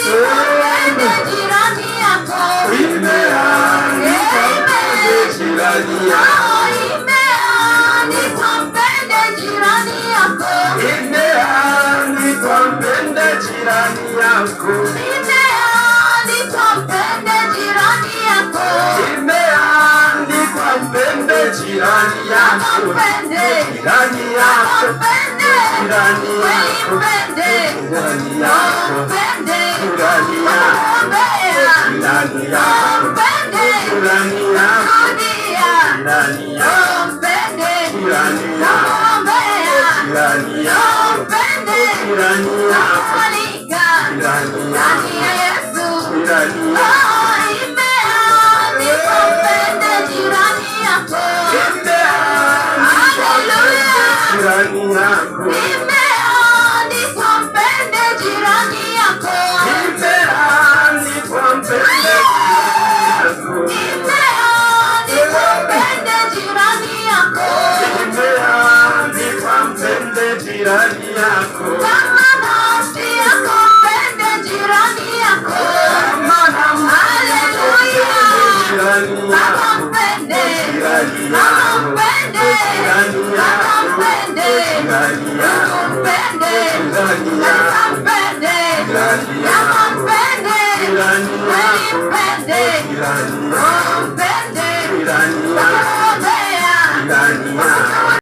nipende jirani yako. Imeandikwa jirani yako. Imeandikwa mpende jirani yako. Imeandikwa mpende jirani yako. Imeandikwa mpende jirani yako. Imeandikwa mpende jirani yako. Jirani yako. Jirani yako. Jirani yako. Jirani yako. Jirani yako. Jirani yako. Jirani yako. Jirani yako. Jirani yako. Jirani yako. Jirani yako. Jirani yako. Imeandikwa mpende jirani yako. Jirani yako. Imeandikwa mpende jirani yako. Imeandikwa mpende jirani yako. Imeandikwa mpende jirani yako. Kama nafsi yako mpende jirani yako. Haleluya. Kama mpende. Kama mpende. Kama mpende. Kama mpende. Kama mpende. Kama mpende. Kweli mpende.